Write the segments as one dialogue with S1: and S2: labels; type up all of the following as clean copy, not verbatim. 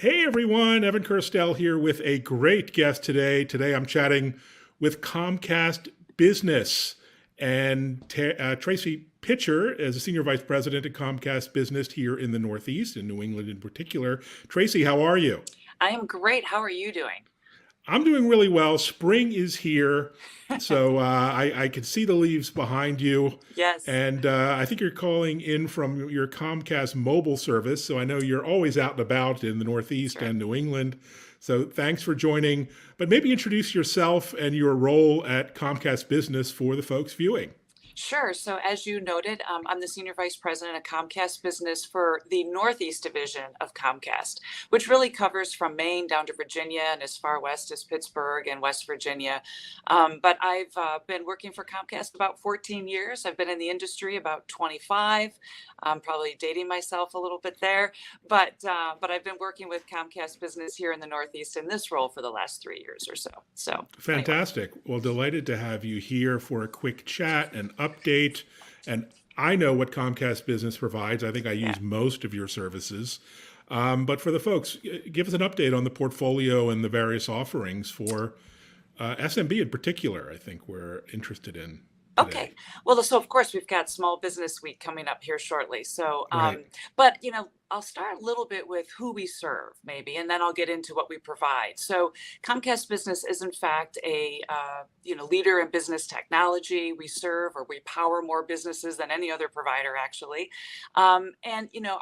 S1: Hey everyone, Evan Kirstel here with a great guest today. Today I'm chatting with Comcast Business and Tracy Pitcher is a senior vice president at Comcast Business here in the Northeast, in New England in particular. Tracy, how are you?
S2: I am great. How are you doing?
S1: I'm doing really well. Spring is here, so I can see the leaves behind you.
S2: Yes.
S1: And I think you're calling in from your Comcast mobile service. So I know you're always out and about in the
S2: That's
S1: Northeast
S2: right.
S1: and New England. So thanks for joining. But maybe introduce yourself and your role at Comcast Business for the folks viewing.
S2: Sure. So, as you noted, I'm the senior vice president of Comcast Business for the Northeast division of Comcast, which really covers from Maine down to Virginia and as far west as Pittsburgh and West Virginia. But I've been working for Comcast about 14 years. I've been in the industry about 25. I'm probably dating myself a little bit there, but I've been working with Comcast Business here in the Northeast in this role for the last 3 years or so. So, anyway.
S1: Fantastic. Well, delighted to have you here for a quick chat and update. And I know what Comcast Business provides. I think I
S2: Yeah.
S1: use most of your services. But for the folks, give us an update on the portfolio and the various offerings for SMB in particular, I think we're interested in
S2: Okay.
S1: today.
S2: Well, so of course we've got Small Business Week coming up here shortly. So,
S1: Right.
S2: but I'll start a little bit with who we serve, maybe, and then I'll get into what we provide. So, Comcast Business is in fact a leader in business technology. We serve or we power more businesses than any other provider, actually. And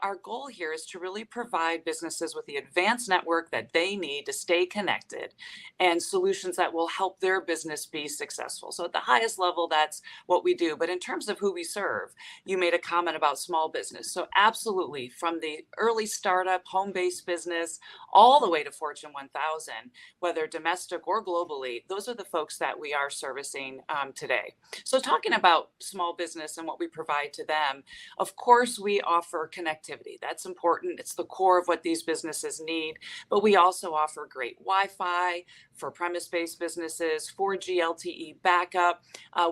S2: our goal here is to really provide businesses with the advanced network that they need to stay connected, and solutions that will help their business be successful. So, at the highest level, that's what we do. But in terms of who we serve, you made a comment about small business. So absolutely, from the early startup, home-based business, all the way to Fortune 1000, whether domestic or globally, those are the folks that we are servicing today. So talking about small business and what we provide to them, of course, we offer connectivity. That's important. It's the core of what these businesses need. But we also offer great Wi-Fi for premise-based businesses, 4G LTE backup.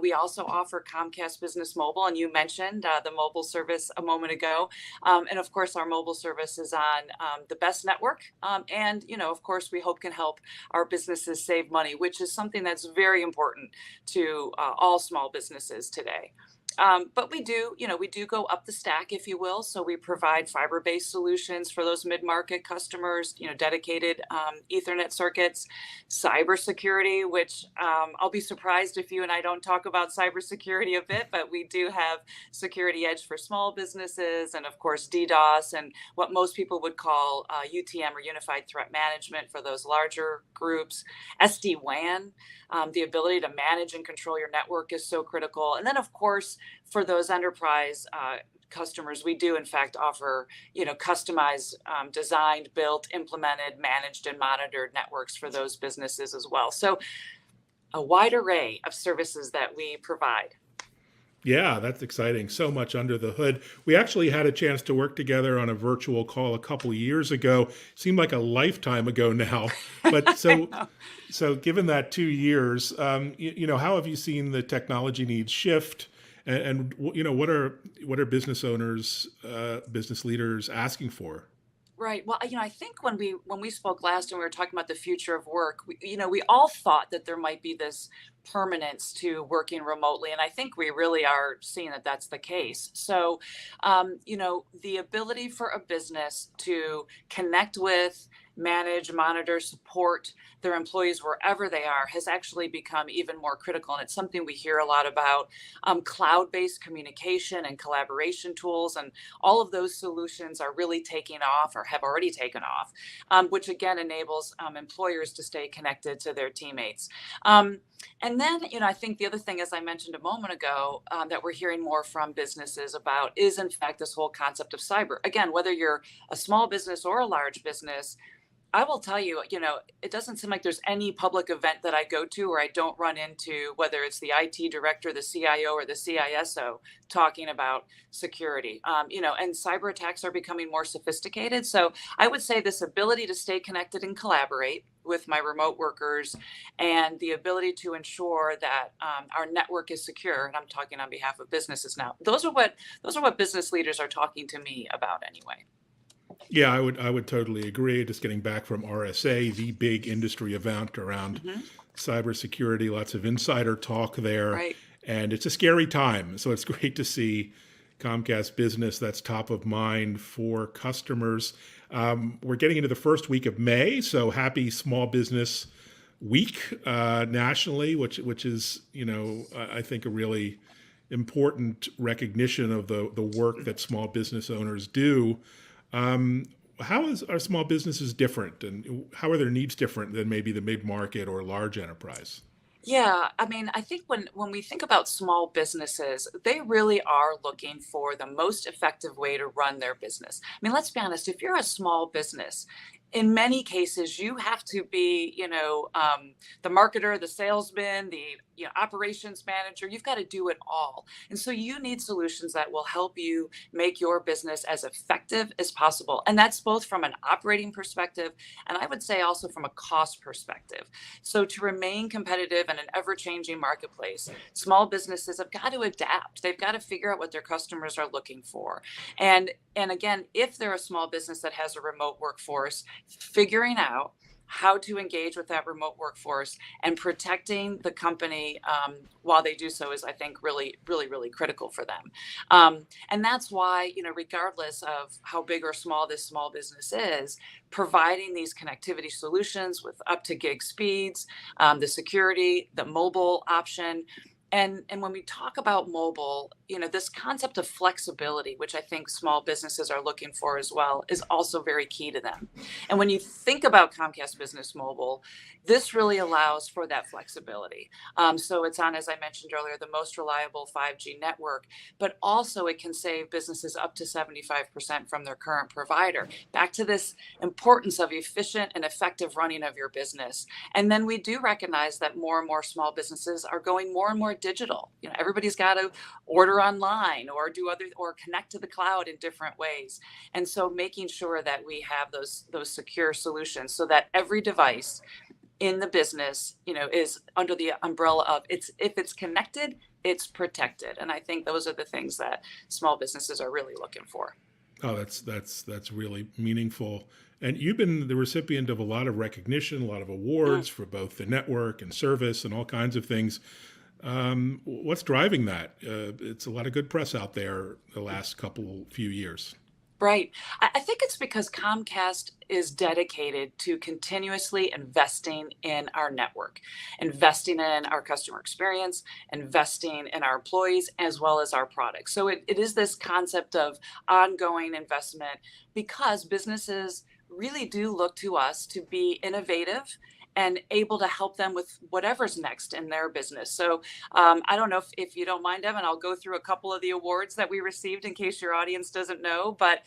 S2: We also offer Comcast Business Mobile, and you mentioned the mobile service a moment ago. And of course, our mobile service is on the best network. And, of course, we hope can help our businesses save money, which is something that's very important to all small businesses today. But we do go up the stack, if you will. So we provide fiber-based solutions for those mid-market customers, dedicated Ethernet circuits, cybersecurity, which I'll be surprised if you and I don't talk about cybersecurity a bit, but we do have Security Edge for small businesses, and of course DDoS, and what most people would call UTM or Unified Threat Management for those larger groups. SD-WAN, the ability to manage and control your network is so critical. And then, of course, for those enterprise customers, we do in fact offer, customized, designed, built, implemented, managed, and monitored networks for those businesses as well. So a wide array of services that we provide.
S1: Yeah, that's exciting. So much under the hood. We actually had a chance to work together on a virtual call a couple of years ago. Seemed like a lifetime ago now. But
S2: I
S1: so,
S2: know.
S1: so given that 2 years, how have you seen the technology needs shift? And what are business owners, business leaders asking for?
S2: Right. Well, I think when we spoke last and we were talking about the future of work, we all thought that there might be this permanence to working remotely, and I think we really are seeing that that's the case. So, the ability for a business to connect with, manage, monitor, support their employees wherever they are has actually become even more critical, and it's something we hear a lot about. Cloud-based communication and collaboration tools, and all of those solutions are really taking off or have already taken off, which again enables employers to stay connected to their teammates. And then, I think the other thing, as I mentioned a moment ago, that we're hearing more from businesses about is, in fact, this whole concept of cyber. Again, whether you're a small business or a large business, I will tell you, it doesn't seem like there's any public event that I go to where I don't run into, whether it's the IT director, the CIO, or the CISO talking about security. And cyber attacks are becoming more sophisticated. So I would say this ability to stay connected and collaborate with my remote workers, and the ability to ensure that our network is secure. And I'm talking on behalf of businesses now. Those are what business leaders are talking to me about anyway.
S1: Yeah, I would totally agree. Just getting back from RSA, the big industry event around
S2: Hmm.
S1: cybersecurity, lots of insider talk there,
S2: Right.
S1: and it's a scary time. So it's great to see Comcast Business that's top of mind for customers. We're getting into the first week of May, so happy Small Business Week nationally, which is I think a really important recognition of the work that small business owners do. Um, are small businesses different, and how are their needs different than maybe the mid market or large enterprise?
S2: Yeah, I mean, I think when we think about small businesses, they really are looking for the most effective way to run their business. I mean, let's be honest, if you're a small business, in many cases you have to be, the marketer, the salesman, the operations manager. You've got to do it all. And so you need solutions that will help you make your business as effective as possible. And that's both from an operating perspective and I would say also from a cost perspective. So to remain competitive in an ever-changing marketplace, small businesses have got to adapt. They've got to figure out what their customers are looking for. And again, if they're a small business that has a remote workforce, figuring out how to engage with that remote workforce and protecting the company while they do so is, I think, really, really, really critical for them. And that's why, regardless of how big or small this small business is, providing these connectivity solutions with up to gig speeds, the security, the mobile option. And when we talk about mobile, this concept of flexibility, which I think small businesses are looking for as well, is also very key to them. And when you think about Comcast Business Mobile, this really allows for that flexibility. So it's on, as I mentioned earlier, the most reliable 5G network, but also it can save businesses up to 75% from their current provider. Back to this importance of efficient and effective running of your business. And then we do recognize that more and more small businesses are going more and more digital. Everybody's got to order online or or connect to the cloud in different ways. And so making sure that we have those secure solutions so that every device in the business, is under the umbrella of if it's connected, it's protected. And I think those are the things that small businesses are really looking for.
S1: Oh, that's really meaningful. And you've been the recipient of a lot of recognition, a lot of
S2: Mm.
S1: awards for both the network and service and all kinds of things. What's driving that? It's a lot of good press out there the last few years.
S2: Right. I think it's because Comcast is dedicated to continuously investing in our network, investing in our customer experience, investing in our employees, as well as our products. So it is this concept of ongoing investment because businesses really do look to us to be innovative and able to help them with whatever's next in their business. So I don't know if you don't mind, Evan, I'll go through a couple of the awards that we received in case your audience doesn't know. But,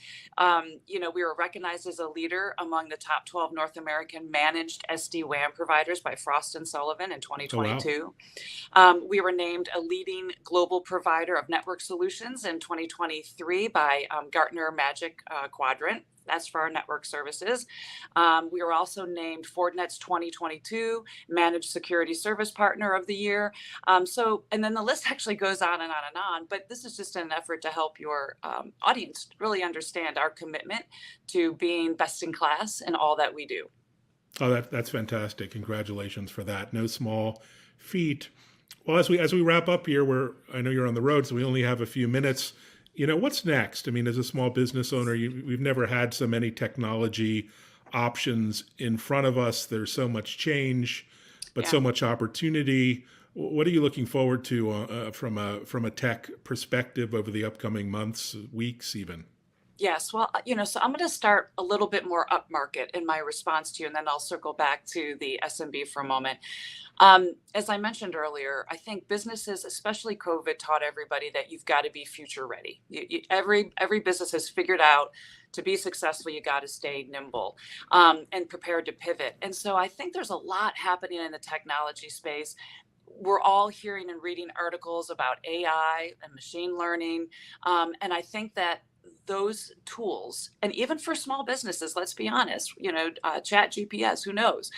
S2: we were recognized as a leader among the top 12 North American managed SD-WAN providers by Frost & Sullivan in
S1: Oh, wow.
S2: 2022. We were named a leading global provider of network solutions in 2023 by Gartner Magic Quadrant. That's for our network services. We were also named Fortinet's 2022 Managed Security Service Partner of the Year. And then the list actually goes on and on and on, but this is just an effort to help your audience really understand our commitment to being best in class in all that we do.
S1: Oh, that's fantastic. Congratulations for that. No small feat. Well, as we wrap up here, I know you're on the road, so we only have a few minutes. What's next? I mean, as a small business owner, we've never had so many technology options in front of us. There's so much change, but
S2: Yeah.
S1: so much opportunity. What are you looking forward to from a tech perspective over the upcoming months, weeks, even?
S2: Yes, well, so I'm going to start a little bit more upmarket in my response to you, and then I'll circle back to the SMB for a moment. As I mentioned earlier, I think businesses, especially COVID, taught everybody that you've got to be future ready. Every business has figured out to be successful, you got to stay nimble and prepared to pivot. And so I think there's a lot happening in the technology space. We're all hearing and reading articles about AI and machine learning. And I think that those tools, and even for small businesses, let's be honest, chat GPS, who knows?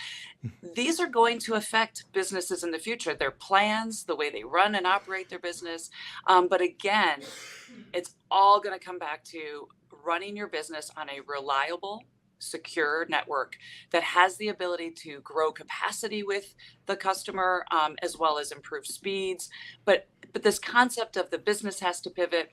S2: These are going to affect businesses in the future, their plans, the way they run and operate their business. But again, it's all going to come back to running your business on a reliable, secure network that has the ability to grow capacity with the customer, as well as improve speeds. But this concept of the business has to pivot,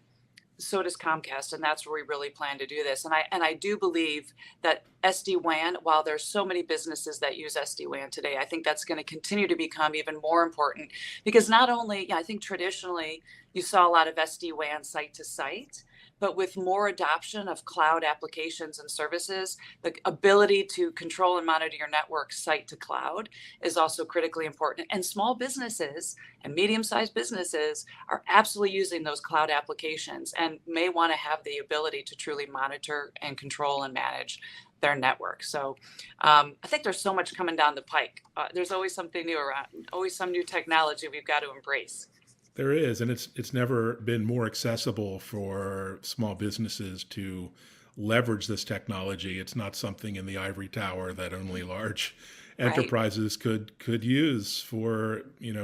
S2: so does Comcast, and that's where we really plan to do this. And I do believe that SD-WAN, while there's so many businesses that use SD-WAN today, I think that's going to continue to become even more important, because not only, I think traditionally you saw a lot of SD-WAN site to site, but with more adoption of cloud applications and services, the ability to control and monitor your network site to cloud is also critically important. And small businesses and medium-sized businesses are absolutely using those cloud applications and may want to have the ability to truly monitor and control and manage their network. So I think there's so much coming down the pike. There's always something new around, always some new technology we've got to embrace.
S1: There is, and it's never been more accessible for small businesses to leverage this technology. It's not something in the ivory tower that only large
S2: Right.
S1: enterprises could use for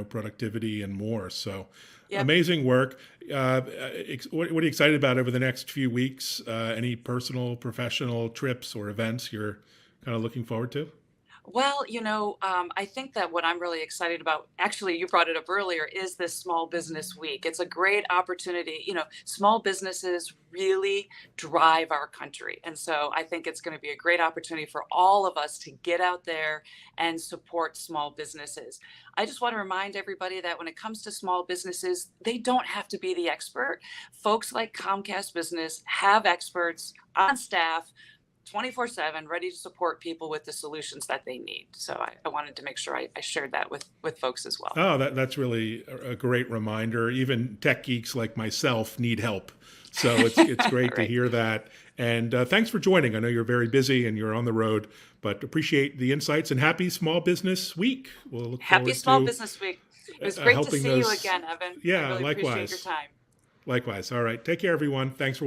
S1: productivity and more. So
S2: Yep.
S1: amazing work. What are you excited about over the next few weeks? Any personal, professional trips or events you're kind of looking forward to?
S2: Well, I think that what I'm really excited about, actually, you brought it up earlier, is this Small Business Week. It's a great opportunity. Small businesses really drive our country. And so I think it's going to be a great opportunity for all of us to get out there and support small businesses. I just want to remind everybody that when it comes to small businesses, they don't have to be the expert. Folks like Comcast Business have experts on staff 24/7, ready to support people with the solutions that they need. So I wanted to make sure I shared that with folks as well.
S1: Oh, that's really a great reminder. Even tech geeks like myself need help. So it's great to
S2: Right.
S1: hear that. And thanks for joining. I know you're very busy and you're on the road, but appreciate the insights and happy Small Business Week. We'll look
S2: Happy
S1: forward
S2: Small
S1: to
S2: Business Week. It was great to
S1: helping
S2: see you
S1: those.
S2: again, Evan. I
S1: Yeah,
S2: really appreciate your
S1: likewise.
S2: time.
S1: Likewise. All right. Take care, everyone. Thanks for watching.